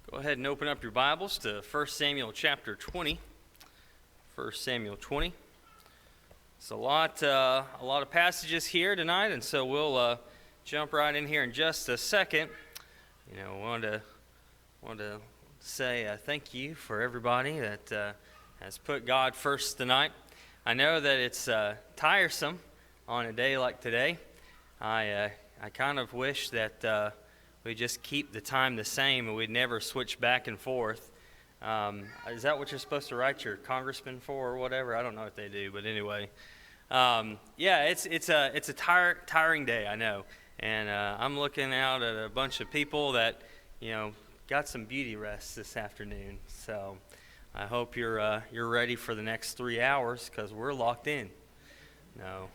Go ahead and open up your Bibles to 1 Samuel chapter 20. 1 Samuel 20. It's a lot of passages here tonight, and so we'll jump right in here in just a second. I want to say thank you for everybody that has put God first tonight. I know that it's tiresome on a day like today. I kind of wish that we just keep the time the same and we'd never switch back and forth. Is that what you're supposed to write your congressman for or whatever? I don't know if they do, but anyway. It's a tiring day, I know. And I'm looking out at a bunch of people that, got some beauty rest this afternoon. So I hope you're ready for the next 3 hours because we're locked in. No.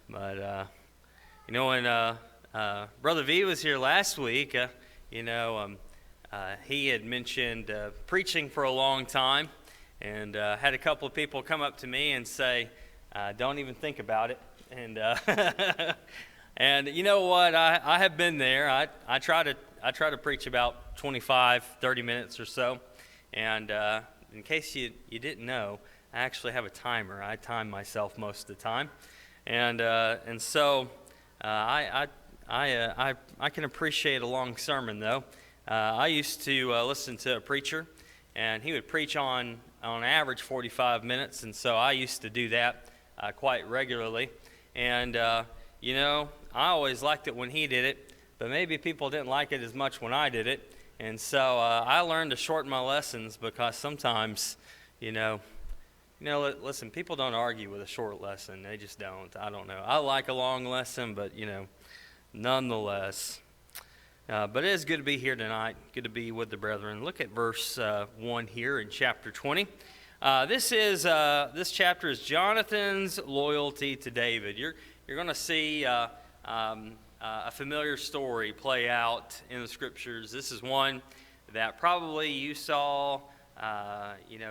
But, when Brother V was here last week, he had mentioned preaching for a long time and had a couple of people come up to me and say, don't even think about it. And and you know what? I have been there. I try to preach about 25, 30 minutes or so. And in case you didn't know, I actually have a timer. I time myself most of the time. And so I can appreciate a long sermon, though. I used to listen to a preacher, and he would preach on average 45 minutes, and so I used to do that quite regularly. And, I always liked it when he did it, but maybe people didn't like it as much when I did it. And so I learned to shorten my lessons because sometimes, listen, people don't argue with a short lesson. They just don't. I don't know. I like a long lesson, but, nonetheless. But it is good to be here tonight. Good to be with the brethren. Look at verse 1 here in chapter 20. This chapter is Jonathan's loyalty to David. You're going to see a familiar story play out in the scriptures. This is one that probably you saw,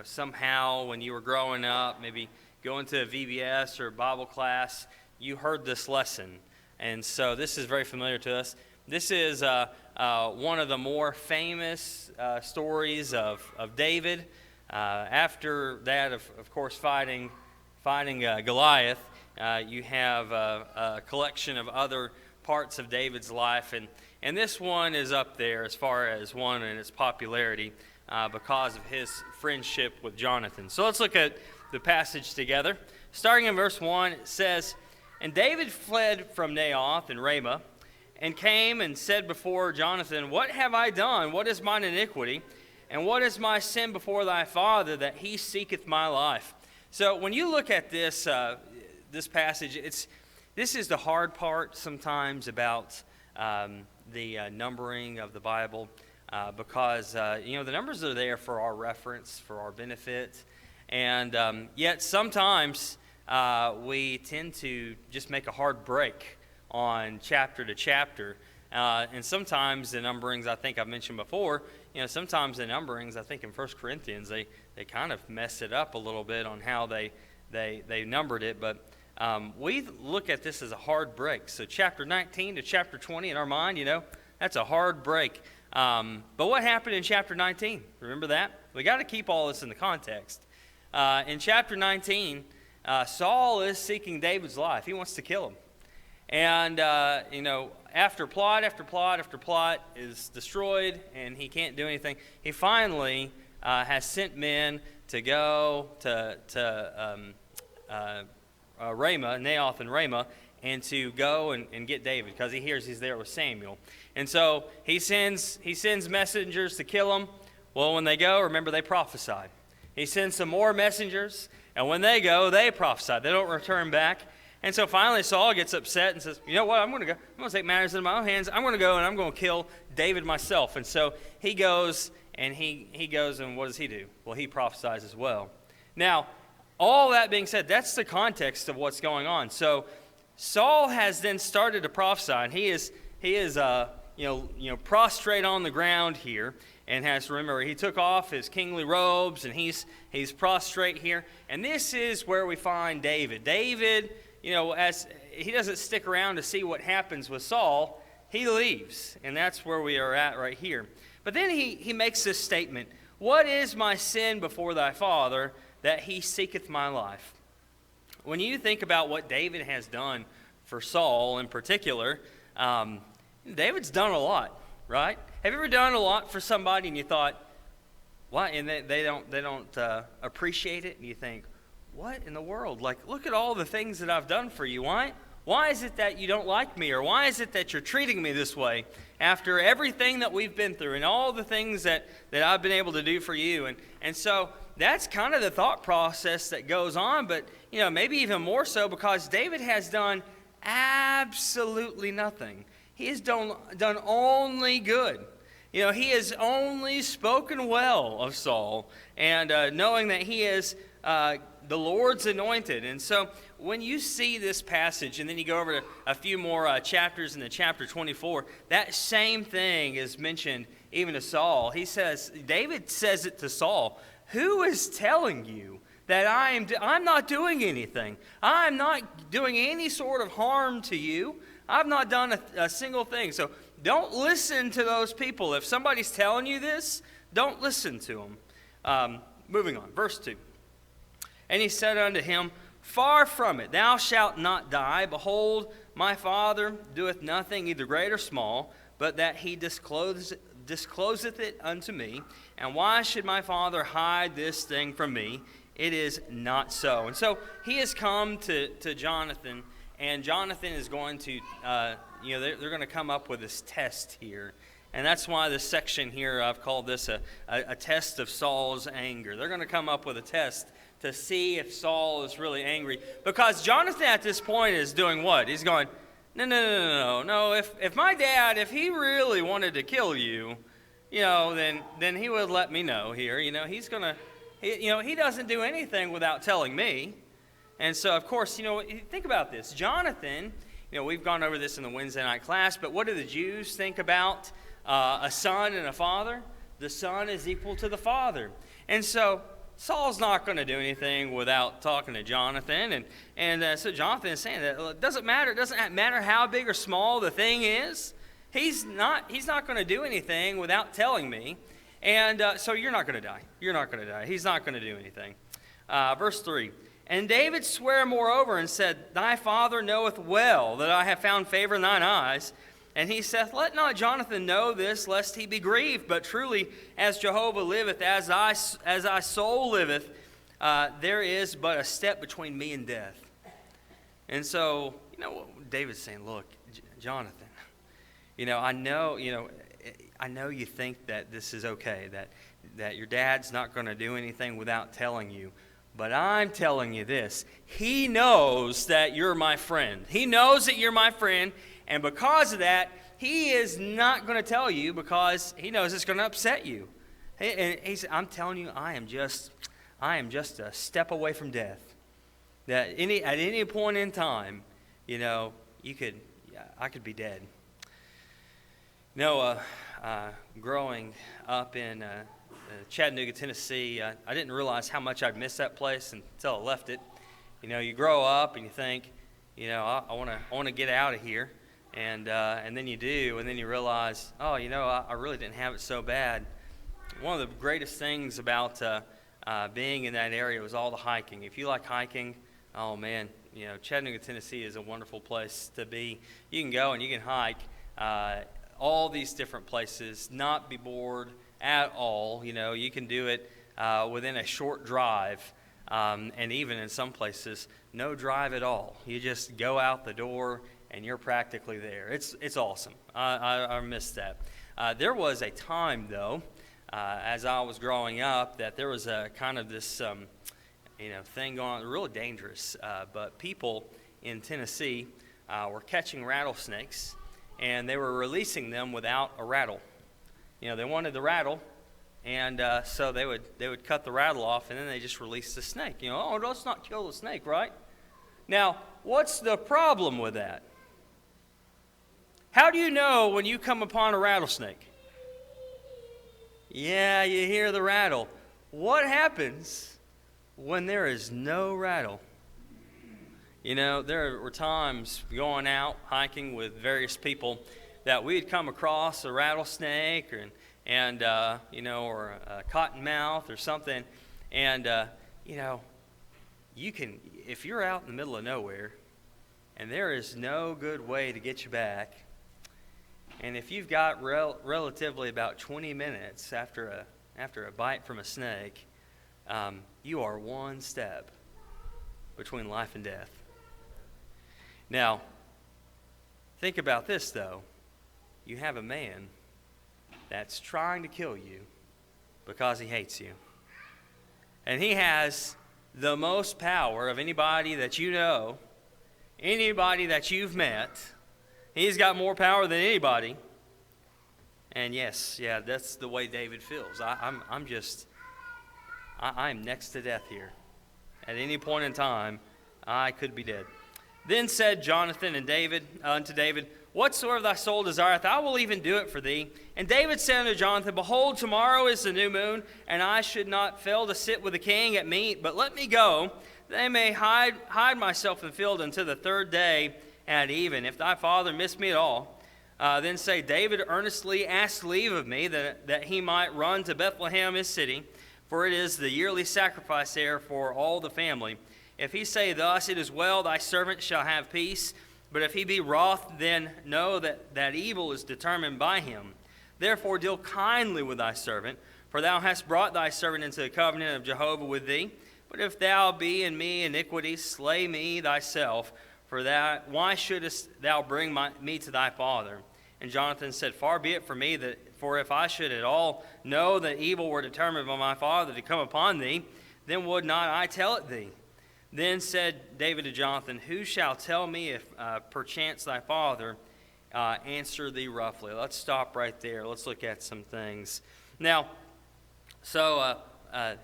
somehow when you were growing up, maybe going to a VBS or Bible class, you heard this lesson. And so this is very familiar to us. This is one of the more famous stories of David. After that, of course, fighting Goliath, you have a collection of other parts of David's life. And this one is up there as far as one in its popularity because of his friendship with Jonathan. So let's look at the passage together. Starting in verse 1, it says, "And David fled from Naioth and Ramah, and came and said before Jonathan, What have I done? What is mine iniquity? And what is my sin before thy father, that he seeketh my life?" So when you look at this passage, this is the hard part sometimes about the numbering of the Bible, because the numbers are there for our reference, for our benefit, and yet sometimes we tend to just make a hard break on chapter to chapter. And sometimes the numberings, I think I've mentioned before, sometimes the numberings, I think in 1 Corinthians, they kind of mess it up a little bit on how they numbered it. But we look at this as a hard break. So chapter 19 to chapter 20 in our mind, that's a hard break. But what happened in chapter 19? Remember that? We got to keep all this in the context. In chapter 19, Saul is seeking David's life. He wants to kill him. And, after plot after plot after plot is destroyed and he can't do anything, he finally has sent men to go to Ramah, Naioth and Ramah, and to go and get David because he hears he's there with Samuel. And so he sends messengers to kill him. Well, when they go, remember, they prophesied. He sends some more messengers, and when they go, they prophesy. They don't return back. And so finally Saul gets upset and says, you know what, I'm going to take matters into my own hands. I'm going to go and I'm going to kill David myself. And so he goes and what does he do? Well, he prophesies as well. Now, all that being said, that's the context of what's going on. So Saul has then started to prophesy, and he is prostrate on the ground here, and has to remember he took off his kingly robes, and he's prostrate here. And this is where we find David. David, as he doesn't stick around to see what happens with Saul. he leaves, and that's where we are at right here. But then he makes this statement, "What is my sin before thy Father, that he seeketh my life?" When you think about what David has done for Saul in particular, David's done a lot, right? Have you ever done a lot for somebody and you thought, why? And they don't appreciate it, and you think, what in the world? Like, look at all the things that I've done for you. Why is it that you don't like me? Or why is it that you're treating me this way after everything that we've been through and all the things that I've been able to do for you? And so that's kind of the thought process that goes on, but maybe even more so because David has done absolutely nothing. He has done only good. He has only spoken well of Saul, and knowing that he is the Lord's anointed. And so when you see this passage, and then you go over to a few more chapters in the chapter 24, that same thing is mentioned even to Saul. David says it to Saul, "Who is telling you that I'm not doing anything? I'm not doing any sort of harm to you. I've not done a single thing." So don't listen to those people. If somebody's telling you this, don't listen to them. Moving on, verse 2. "And he said unto him, Far from it, thou shalt not die. Behold, my Father doeth nothing, either great or small, but that he discloseth it unto me. And why should my Father hide this thing from me? It is not so." And so he has come to Jonathan, and Jonathan is going to, they're going to come up with this test here. And that's why this section here, I've called this a test of Saul's anger. They're going to come up with a test to see if Saul is really angry. Because Jonathan at this point is doing what? He's going, no. If my dad, if he really wanted to kill you, then he would let me know here. He's going to, he doesn't do anything without telling me. And so, of course, think about this. Jonathan, we've gone over this in the Wednesday night class, but what do the Jews think about a son and a father? The son is equal to the father. And so Saul's not going to do anything without talking to Jonathan. And so Jonathan is saying that it doesn't matter how big or small the thing is. He's not going to do anything without telling me. And so you're not going to die. You're not going to die. He's not going to do anything. Verse 3. "And David sware moreover and said, Thy father knoweth well that I have found favor in thine eyes. And he saith, Let not Jonathan know this, lest he be grieved. But truly, as Jehovah liveth, as thy soul liveth, there is but a step between me and death." And so, David's saying, "Look, Jonathan, I know you think that this is okay, that your dad's not going to do anything without telling you. But I'm telling you this, he knows that you're my friend. He knows that you're my friend, and because of that, he is not going to tell you because he knows it's going to upset you. I'm telling you, I am just a step away from death. That at any point in time, I could be dead." Growing up in Chattanooga, Tennessee, I didn't realize how much I'd miss that place until I left it. You grow up and you think, I want to get out of here, and then you do, and then you realize, I really didn't have it so bad. One of the greatest things about being in that area was all the hiking. If you like hiking, oh man, Chattanooga, Tennessee is a wonderful place to be. You can go and you can hike all these different places, not be bored at all. You can do it within a short drive, and even in some places, no drive at all. You just go out the door and you're practically there. It's awesome. I miss that. There was a time, though, as I was growing up, that there was a kind of this thing going on, really dangerous. But people in Tennessee were catching rattlesnakes, and they were releasing them without a rattle. They wanted the rattle, and so they would cut the rattle off, and then they just release the snake. Let's not kill the snake, right? Now, what's the problem with that? How do you know when you come upon a rattlesnake? Yeah, you hear the rattle. What happens when there is no rattle? There were times going out hiking with various people that we'd come across a rattlesnake or a cottonmouth or something, and you can, if you're out in the middle of nowhere and there is no good way to get you back, and if you've got relatively about 20 minutes after a bite from a snake, you are one step between life and death. Now, think about this, though. You have a man that's trying to kill you because he hates you. And he has the most power of anybody that you know, anybody that you've met. He's got more power than anybody. And that's the way David feels. I'm next to death here. At any point in time, I could be dead. Then said Jonathan unto David, Whatsoever thy soul desireth, I will even do it for thee. And David said unto Jonathan, Behold, tomorrow is the new moon, and I should not fail to sit with the king at meat, but let me go, that I may hide myself in the field until the third day at even, if thy father miss me at all. Then say, David earnestly asked leave of me that he might run to Bethlehem his city, for it is the yearly sacrifice there for all the family. If he say thus, It is well, thy servant shall have peace. But if he be wroth, then know that evil is determined by him. Therefore deal kindly with thy servant, for thou hast brought thy servant into the covenant of Jehovah with thee. But if thou be in me iniquity, slay me thyself, for that why shouldest thou bring me to thy father? And Jonathan said, Far be it from me, for if I should at all know that evil were determined by my father to come upon thee, then would not I tell it thee. Then said David to Jonathan, Who shall tell me if perchance thy father answer thee roughly? Let's stop right there. Let's look at some things. Now,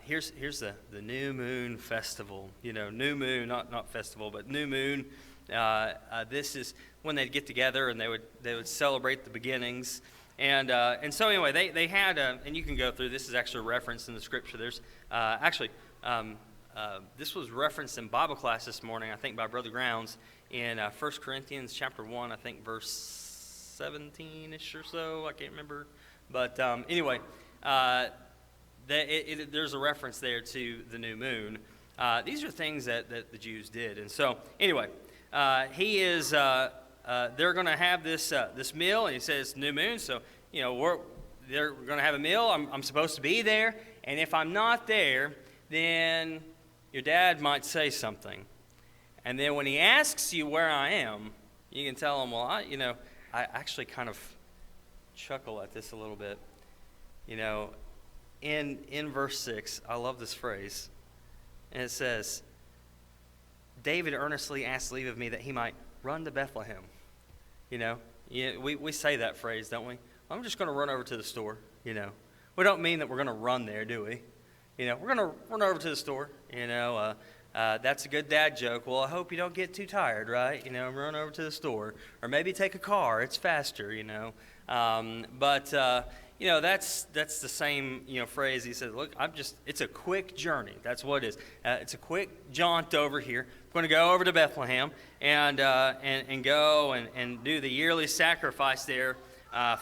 here's the New Moon Festival. New Moon, not festival, but New Moon. This is when they'd get together and they would celebrate the beginnings. And so anyway, they had, and you can go through, this is actually referenced in the scripture. There's this was referenced in Bible class this morning, I think by Brother Grounds, in 1 Corinthians chapter 1, I think verse 17-ish or so, I can't remember. But anyway, there's a reference there to the new moon. These are things that the Jews did. And so anyway, they're going to have this meal, and he says new moon, so they're going to have a meal. I'm supposed to be there, and if I'm not there, then your dad might say something. And then when he asks you where I am, you can tell him, well, I actually kind of chuckle at this a little bit. In verse 6, I love this phrase. And it says, David earnestly asked leave of me that he might run to Bethlehem. We say that phrase, don't we? I'm just going to run over to the store. We don't mean that we're going to run there, do we? We're going to run over to the store. That's a good dad joke. Well, I hope you don't get too tired, right? Run over to the store. Or maybe take a car. It's faster, But that's the same, phrase. He said, look, it's a quick journey. That's what it is. It's a quick jaunt over here. I'm going to go over to Bethlehem and go and do the yearly sacrifice there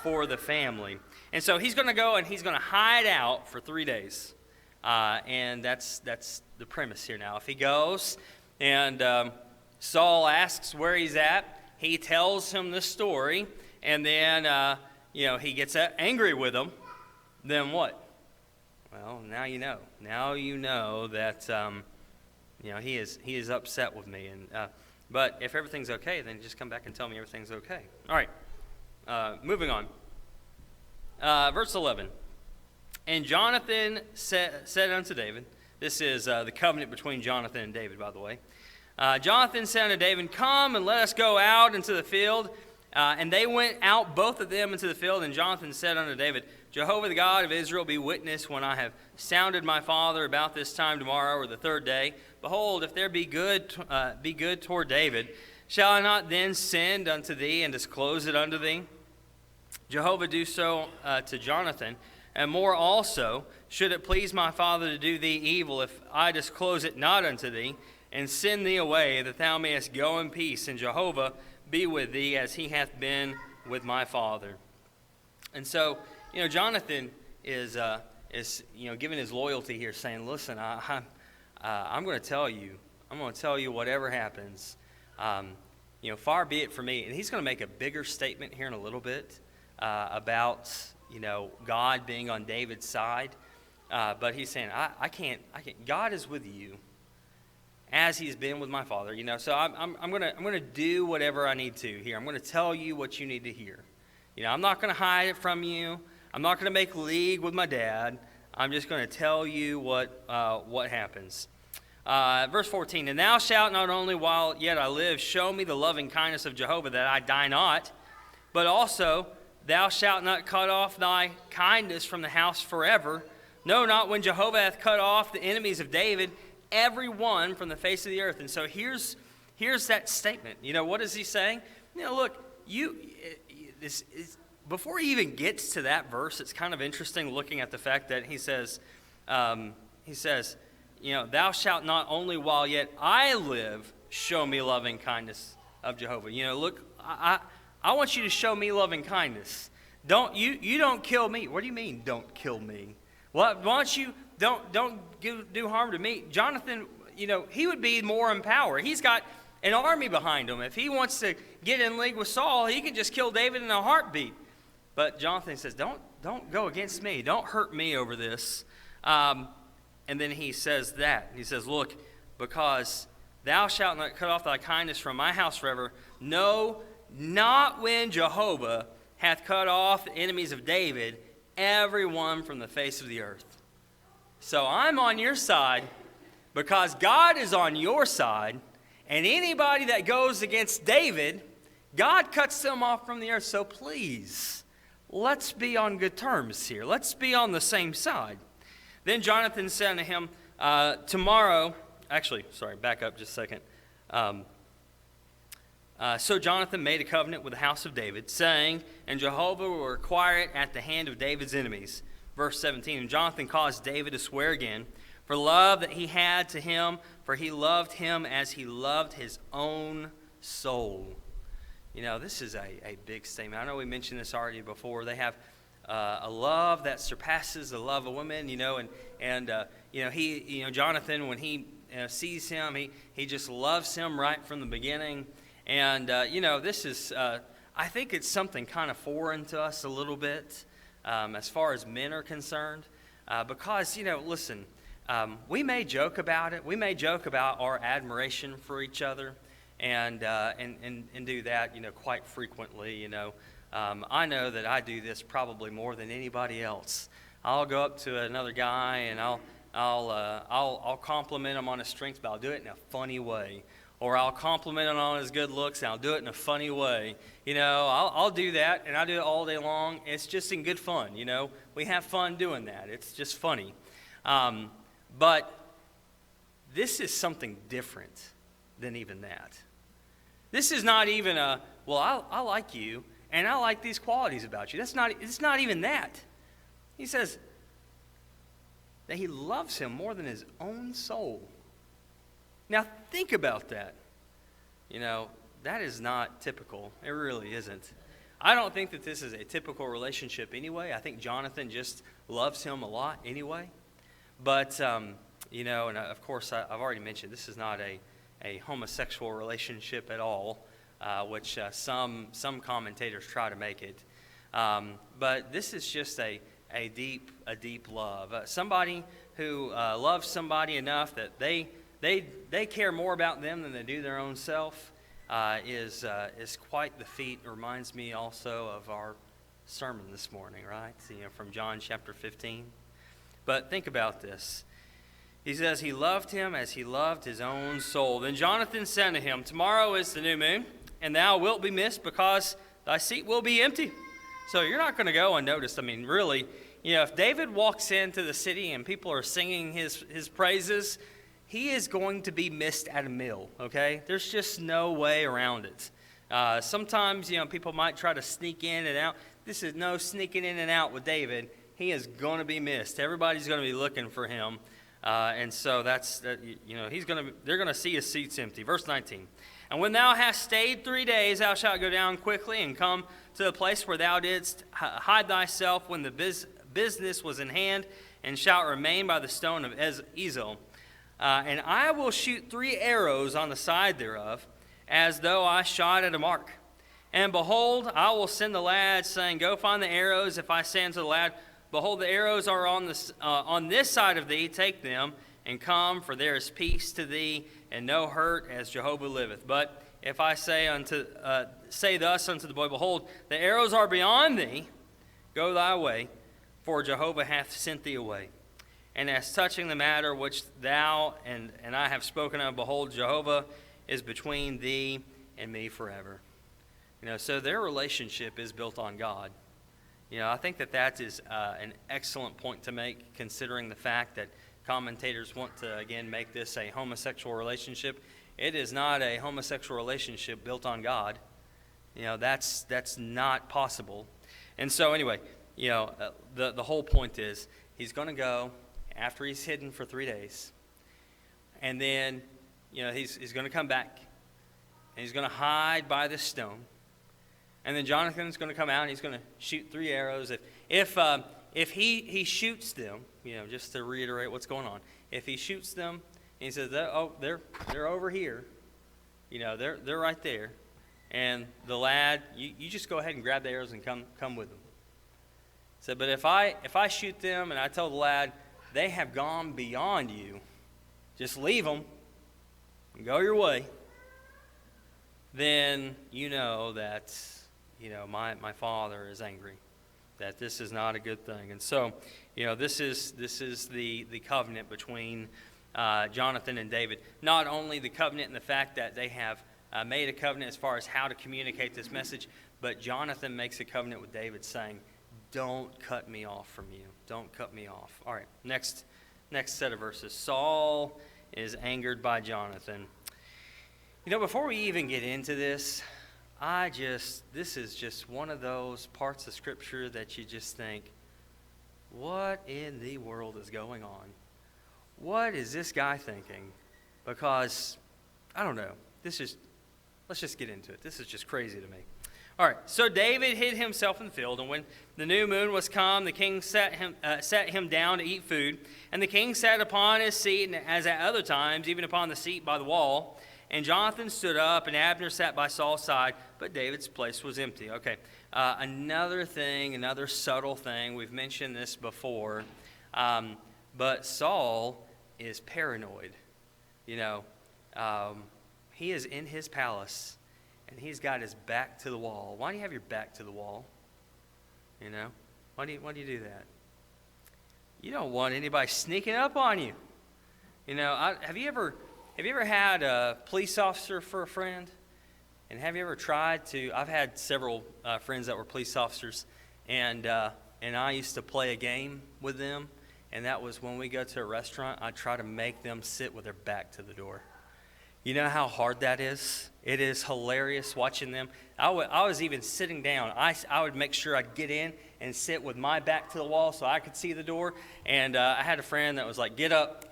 for the family. And so he's going to go and he's going to hide out for 3 days. And that's the premise here now. If he goes and Saul asks where he's at, he tells him the story, and then he gets angry with him, then what? Well, now you know. Now you know that he is upset with me. And but if everything's okay, then just come back and tell me everything's okay. All right, moving on. Verse 11. And Jonathan said unto David, this is the covenant between Jonathan and David, by the way. Jonathan said unto David, Come and let us go out into the field. And they went out, both of them, into the field. And Jonathan said unto David, Jehovah the God of Israel be witness when I have sounded my father about this time tomorrow or the third day. Behold, if there be good toward David, shall I not then send unto thee and disclose it unto thee? Jehovah do so to Jonathan. And more also, should it please my father to do thee evil, if I disclose it not unto thee, and send thee away, that thou mayest go in peace, and Jehovah be with thee, as he hath been with my father. And so, Jonathan is giving his loyalty here, saying, listen, I'm going to tell you. I'm going to tell you whatever happens. Far be it from me. And he's going to make a bigger statement here in a little bit about, God being on David's side. But he's saying, I can't. God is with you, as he's been with my father. So I'm gonna do whatever I need to here. I'm gonna tell you what you need to hear. I'm not gonna hide it from you. I'm not gonna make league with my dad. I'm just gonna tell you what happens. Verse 14, and thou shalt not only while yet I live show me the loving kindness of Jehovah, that I die not, but also thou shalt not cut off thy kindness from the house forever. No, not when Jehovah hath cut off the enemies of David, every one from the face of the earth. And so here's that statement. What is he saying? Look, before he even gets to that verse, it's kind of interesting looking at the fact that he says, thou shalt not only while yet I live show me loving kindness of Jehovah. Look, I want you to show me loving kindness. You don't kill me. What do you mean, don't kill me? Why don't you don't do harm to me? Jonathan, he would be more in power. He's got an army behind him. If he wants to get in league with Saul, he can just kill David in a heartbeat. But Jonathan says, don't go against me. Don't hurt me over this. And then he says that. He says, look, because thou shalt not cut off thy kindness from my house forever. No, not when Jehovah hath cut off the enemies of David, everyone from the face of the earth. So I'm on your side because God is on your side, and anybody that goes against David, God cuts them off from the earth. So please, let's be on good terms here. Let's be on the same side. Then Jonathan said unto him, back up just a second. So Jonathan made a covenant with the house of David, saying, and Jehovah will require it at the hand of David's enemies. Verse 17, and Jonathan caused David to swear again, for love that he had to him, for he loved him as he loved his own soul. This is a big statement. I know we mentioned this already before. They have a love that surpasses the love of women, Jonathan, when he sees him, he just loves him right from the beginning. And, this is, I think it's something kind of foreign to us a little bit as far as men are concerned. Because, listen, we may joke about it. We may joke about our admiration for each other and do that, quite frequently, I know that I do this probably more than anybody else. I'll go up to another guy and I'll compliment him on his strengths, but I'll do it in a funny way. Or I'll compliment him on his good looks, and I'll do it in a funny way. I'll do that, and I do it all day long. It's just in good fun, We have fun doing that. It's just funny. But this is something different than even that. This is not even I like you, and I like these qualities about you. It's not even that. He says that he loves him more than his own soul. Now, think about that. That is not typical. It really isn't. I don't think that this is a typical relationship anyway. I think Jonathan just loves him a lot anyway. But, and of course, I've already mentioned this is not a homosexual relationship at all, which some commentators try to make it. But this is just a deep love. Somebody who loves somebody enough that they care more about them than they do their own self is quite the feat. It reminds me also of our sermon this morning, right? From John chapter 15. But think about this. He says he loved him as he loved his own soul. Then Jonathan said to him, tomorrow is the new moon, and thou wilt be missed because thy seat will be empty. So you're not going to go unnoticed. Really, if David walks into the city and people are singing his praises, he is going to be missed at a meal, okay? There's just no way around it. Sometimes, people might try to sneak in and out. This is no sneaking in and out with David. He is going to be missed. Everybody's going to be looking for him. And so they're going to see his seats empty. Verse 19, and when thou hast stayed 3 days, thou shalt go down quickly and come to the place where thou didst hide thyself when the business was in hand, and shalt remain by the stone of Ezel. And I will shoot 3 arrows on the side thereof, as though I shot at a mark. And behold, I will send the lad, saying, Go find the arrows. If I say unto the lad, Behold, the arrows are on this side of thee, take them, and come, for there is peace to thee, and no hurt, as Jehovah liveth. But if I say thus unto the boy, Behold, the arrows are beyond thee, go thy way, for Jehovah hath sent thee away. And as touching the matter which thou and I have spoken of, behold, Jehovah is between thee and me forever. So their relationship is built on God. I think that is an excellent point to make, considering the fact that commentators want to, again, make this a homosexual relationship. It is not a homosexual relationship built on God. That's not possible. And so anyway, the whole point is he's going to go after he's hidden for 3 days. And then, he's going to come back, and he's going to hide by this stone. And then Jonathan's going to come out, and he's going to shoot 3 arrows. If he shoots them, just to reiterate what's going on, if he shoots them, and he says, they're over here, they're right there, and the lad, you just go ahead and grab the arrows and come with them. So, but if I shoot them and I tell the lad, they have gone beyond you, just leave them and go your way, then that my father is angry, that this is not a good thing. And so, this is the covenant between Jonathan and David. Not only the covenant in the fact that they have made a covenant as far as how to communicate this message, but Jonathan makes a covenant with David saying, don't cut me off from you. Don't cut me off. All right, next set of verses. Saul is angered by Jonathan. Before we even get into this, this is just one of those parts of Scripture that you just think, what in the world is going on? What is this guy thinking? Because, I don't know. Let's just get into it. This is just crazy to me. All right, so David hid himself in the field, and when the new moon was come, the king sat him down to eat food. And the king sat upon his seat, and as at other times, even upon the seat by the wall. And Jonathan stood up, and Abner sat by Saul's side, but David's place was empty. Okay, another subtle thing, we've mentioned this before, but Saul is paranoid. He is in his palace, and he's got his back to the wall. Why do you have your back to the wall? Why do you do that? You don't want anybody sneaking up on you. Have you ever had a police officer for a friend? And have you ever tried to? I've had several friends that were police officers, and I used to play a game with them, and that was when we go to a restaurant, I'd try to make them sit with their back to the door. You know how hard that is? It is hilarious watching them. I was even sitting down. I would make sure I'd get in and sit with my back to the wall so I could see the door. And I had a friend that was like, get up.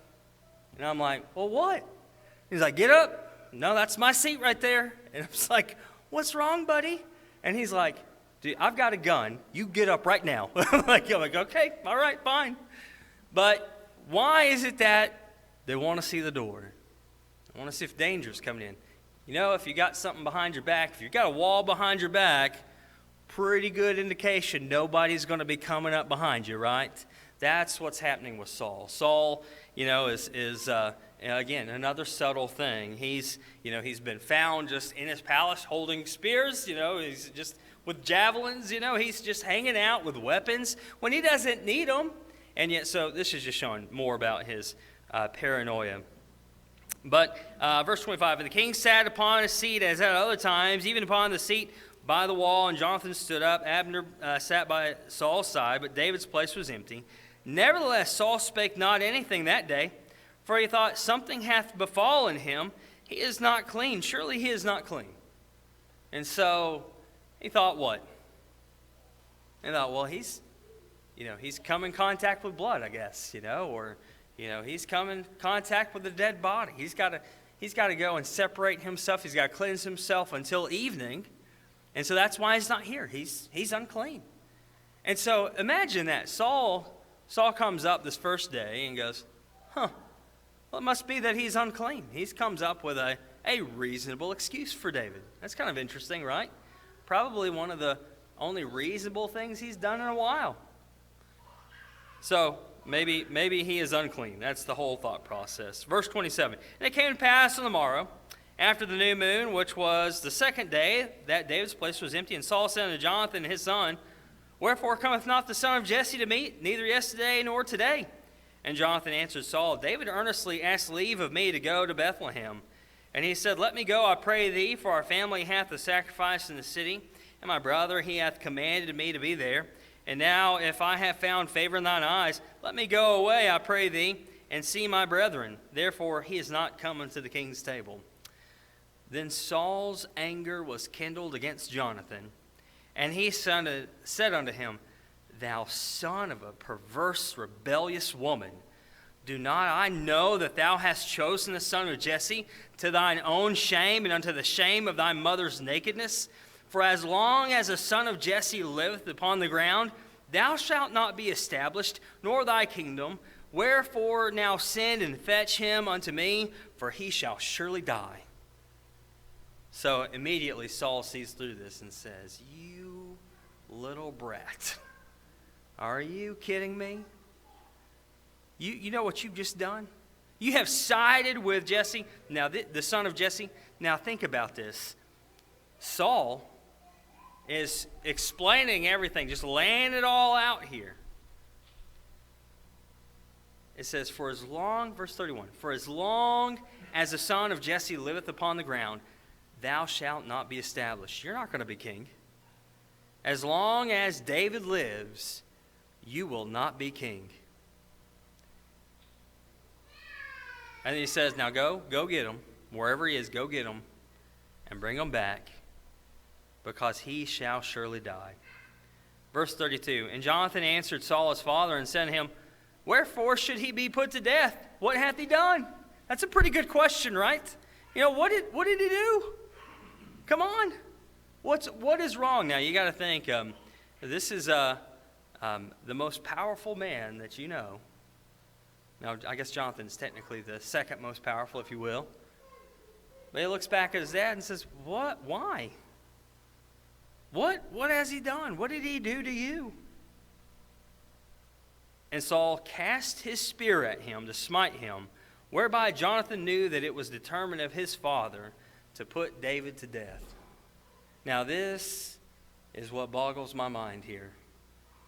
And I'm like, well, what? He's like, get up. No, that's my seat right there. And I was like, what's wrong, buddy? And he's like, dude, I've got a gun. You get up right now. I'm like, okay, all right, fine. But why is it that they want to see the door? I want to see if danger's coming in. If you got something behind your back, if you've got a wall behind your back, pretty good indication nobody's going to be coming up behind you, right? That's what's happening with Saul. Saul, is again, another subtle thing. He's been found just in his palace holding spears. He's just with javelins. He's just hanging out with weapons when he doesn't need them. And yet, so this is just showing more about his paranoia. But verse 25, and the king sat upon his seat as at other times, even upon the seat by the wall, and Jonathan stood up. Abner sat by Saul's side, but David's place was empty. Nevertheless, Saul spake not anything that day, for he thought, something hath befallen him. He is not clean. Surely he is not clean. And so he thought, what? He thought, well, he's come in contact with blood, I guess, or he's come in contact with a dead body. He's got to go and separate himself. He's got to cleanse himself until evening. And so that's why he's not here. He's unclean. And so imagine that. Saul comes up this first day and goes, well, it must be that he's unclean. He comes up with a reasonable excuse for David. That's kind of interesting, right? Probably one of the only reasonable things he's done in a while. So maybe he is unclean. That's the whole thought process. Verse 27. And it came to pass on the morrow, after the new moon, which was the second day, that David's place was empty. And Saul said unto Jonathan his son, Wherefore cometh not the son of Jesse to meet, neither yesterday nor today? And Jonathan answered Saul, David earnestly asked leave of me to go to Bethlehem. And he said, Let me go, I pray thee, for our family hath a sacrifice in the city, and my brother, he hath commanded me to be there. And now, if I have found favor in thine eyes, let me go away, I pray thee, and see my brethren. Therefore he is not come unto the king's table. Then Saul's anger was kindled against Jonathan, and he said unto him, Thou son of a perverse, rebellious woman, do not I know that thou hast chosen the son of Jesse to thine own shame and unto the shame of thy mother's nakedness? For as long as a son of Jesse liveth upon the ground, thou shalt not be established, nor thy kingdom. Wherefore now send and fetch him unto me, for he shall surely die. So immediately Saul sees through this and says, You little brat, are you kidding me? You know what you've just done? You have sided with Jesse, now the son of Jesse. Now think about this. Saul is explaining everything, just laying it all out here. It says, verse 31, For as long as the son of Jesse liveth upon the ground, thou shalt not be established. You're not going to be king. As long as David lives, you will not be king. And then he says, Now go get him. Wherever he is, go get him and bring him back, because he shall surely die. Verse 32, And Jonathan answered Saul his father and said to him, Wherefore should he be put to death? What hath he done? That's a pretty good question, right? What did he do? Come on. What is wrong? Now, you got to think, this is the most powerful man that you know. Now, I guess Jonathan's technically the second most powerful, if you will. But he looks back at his dad and says, What? Why? What has he done? What did he do to you? And Saul cast his spear at him to smite him, whereby Jonathan knew that it was determined of his father to put David to death. Now this is what boggles my mind here.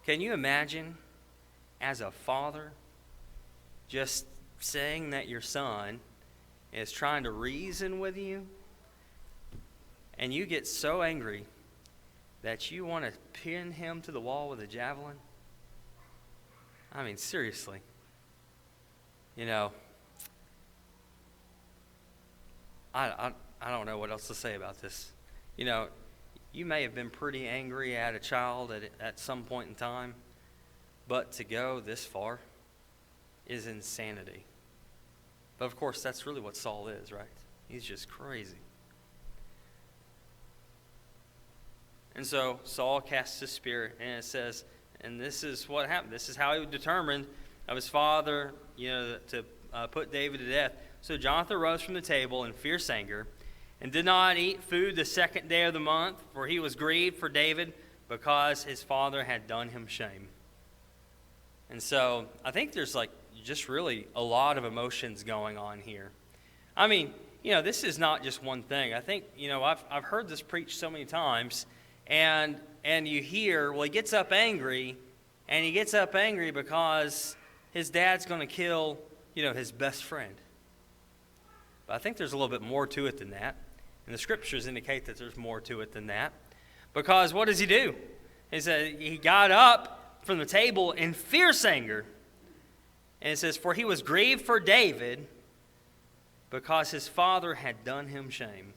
Can you imagine, as a father, just saying that your son is trying to reason with you, and you get so angry that you want to pin him to the wall with a javelin? I mean, seriously. I don't know what else to say about this. You may have been pretty angry at a child at some point in time, but to go this far is insanity. But of course, that's really what Saul is, right? He's just crazy. And so Saul casts his spear, and it says, and this is what happened. This is how he determined of his father, to put David to death. So Jonathan rose from the table in fierce anger, and did not eat food the second day of the month, for he was grieved for David, because his father had done him shame. And so I think there's just really a lot of emotions going on here. I mean, this is not just one thing. I think, I've heard this preached so many times, and you hear, well, he gets up angry, and he gets up angry because his dad's going to kill, his best friend. But I think there's a little bit more to it than that. And the scriptures indicate that there's more to it than that. Because what does he do? He said he got up from the table in fierce anger. And it says, For he was grieved for David, because his father had done him shame.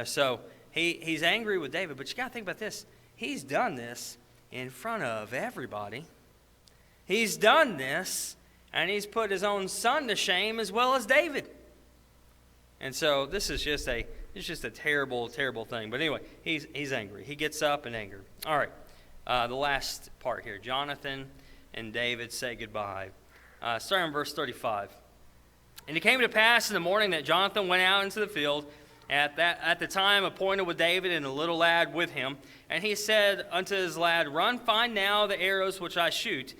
So he's angry with David. But you got to think about this. He's done this in front of everybody. He's done this, and he's put his own son to shame as well as David. And so this is just a It's just a terrible, terrible thing. But anyway, he's angry. He gets up in anger. All right, the last part here. Jonathan and David say goodbye. Starting in verse 35. And it came to pass in the morning that Jonathan went out into the field at the time appointed with David and the little lad with him. And he said unto his lad, Run, find now the arrows which I shoot.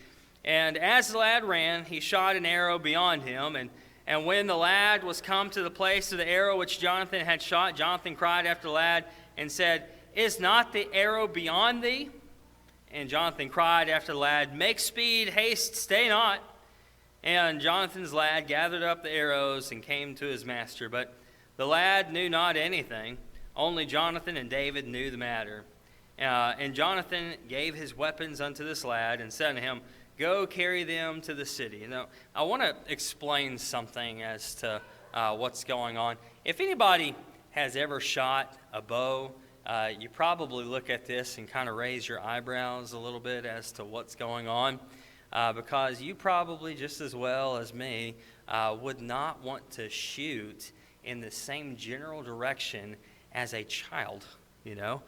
And as the lad ran, he shot an arrow beyond him. And when the lad was come to the place of the arrow which Jonathan had shot, Jonathan cried after the lad and said, Is not the arrow beyond thee? And Jonathan cried after the lad, Make speed, haste, stay not. And Jonathan's lad gathered up the arrows and came to his master. But the lad knew not anything, only Jonathan and David knew the matter. And Jonathan gave his weapons unto this lad and said unto him, Go carry them to the city. Now, I want to explain something as to what's going on. If anybody has ever shot a bow, you probably look at this and kind of raise your eyebrows a little bit as to what's going on. Because you probably, just as well as me, would not want to shoot in the same general direction as a child, you know.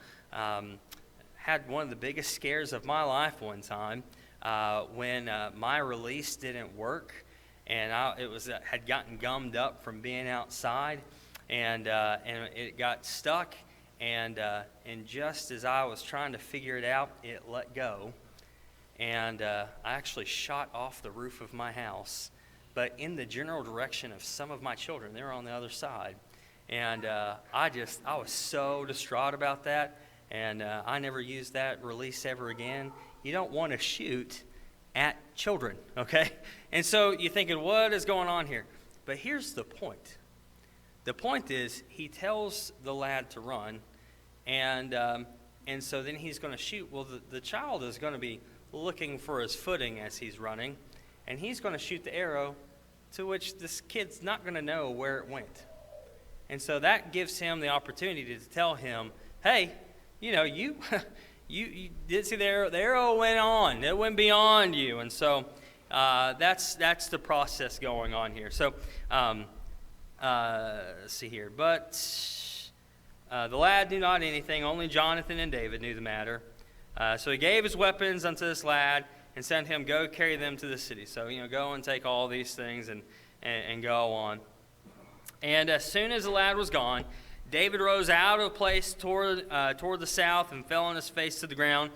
Had one of the biggest scares of my life one time when my release didn't work, and had gotten gummed up from being outside, and it got stuck, and just as I was trying to figure it out, it let go. And I actually shot off the roof of my house, but in the general direction of some of my children. They were on the other side. And I was so distraught about that, and I never used that release ever again. You don't want to shoot at children, okay? And so you're thinking, what is going on here? But here's the point. The point is, he tells the lad to run, and so then he's going to shoot. Well, the child is going to be looking for his footing as he's running, and he's going to shoot the arrow, to which this kid's not going to know where it went. And so that gives him the opportunity to tell him, hey, you know, you did see the arrow went on. It went beyond you. And so that's the process going on here. So let's see here. But the lad knew not anything. Only Jonathan and David knew the matter. So he gave his weapons unto this lad and sent him, Go carry them to the city. So, you know, go and take all these things and go on. And as soon as the lad was gone, David rose out of the place toward the south and fell on his face to the ground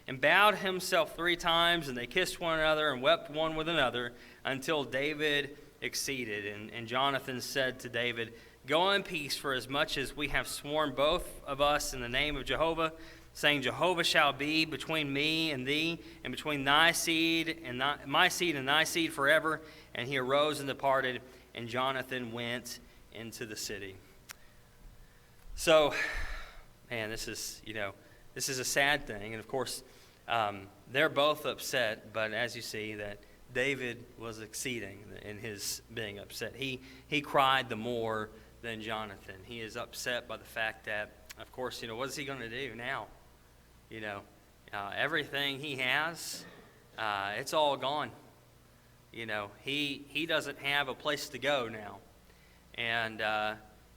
and bowed himself 3 times, and they kissed one another and wept one with another until David exceeded. And Jonathan said to David, Go in peace, for as much as we have sworn both of us in the name of Jehovah, saying, Jehovah shall be between me and thee, and between thy seed and my seed and thy seed forever. And he arose and departed, and Jonathan went into the city. So, man, this is a sad thing. And of course, they're both upset, but as you see, that David was exceeding in his being upset. He cried the more than Jonathan. He is upset by the fact that, of course, what is he going to do now? Everything he has, it's all gone. He doesn't have a place to go now. And,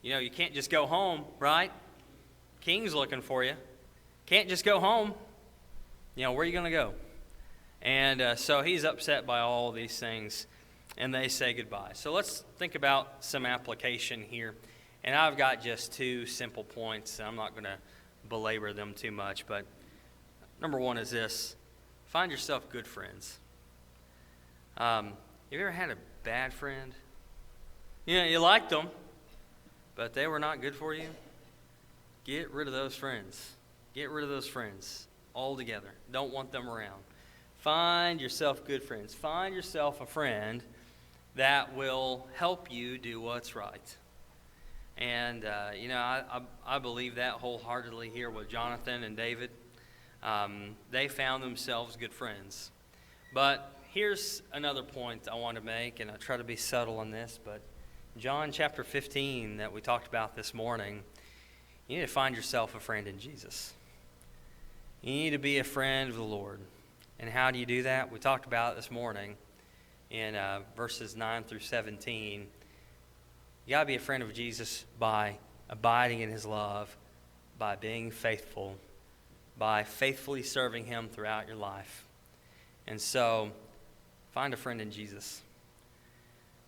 you can't just go home, right? King's looking for you. Can't just go home. Where are you going to go? And so he's upset by all these things, and they say goodbye. So let's think about some application here. And I've got just 2 simple points. I'm not going to belabor them too much, but number 1 is this: find yourself good friends. Have you ever had a bad friend? You liked them, but they were not good for you? Get rid of those friends. Get rid of those friends altogether. Don't want them around. Find yourself good friends. Find yourself a friend that will help you do what's right. And, I believe that wholeheartedly here with Jonathan and David. They found themselves good friends. But here's another point I want to make, and I try to be subtle on this, but John chapter 15 that we talked about this morning, you need to find yourself a friend in Jesus. You need to be a friend of the Lord. And how do you do that? We talked about it this morning in verses 9 through 17. You got to be a friend of Jesus by abiding in his love, by being faithful, by faithfully serving him throughout your life. And so, find a friend in Jesus.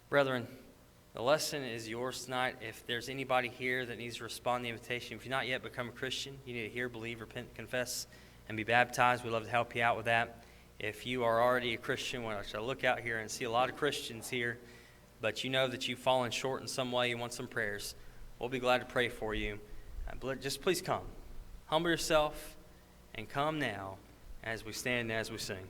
Brethren, the lesson is yours tonight. If there's anybody here that needs to respond to the invitation, if you've not yet become a Christian, you need to hear, believe, repent, confess, and be baptized. We'd love to help you out with that. If you are already a Christian, which I look out here and see a lot of Christians here, but you know that you've fallen short in some way, you want some prayers, we'll be glad to pray for you. Just please come. Humble yourself and come now as we stand and as we sing.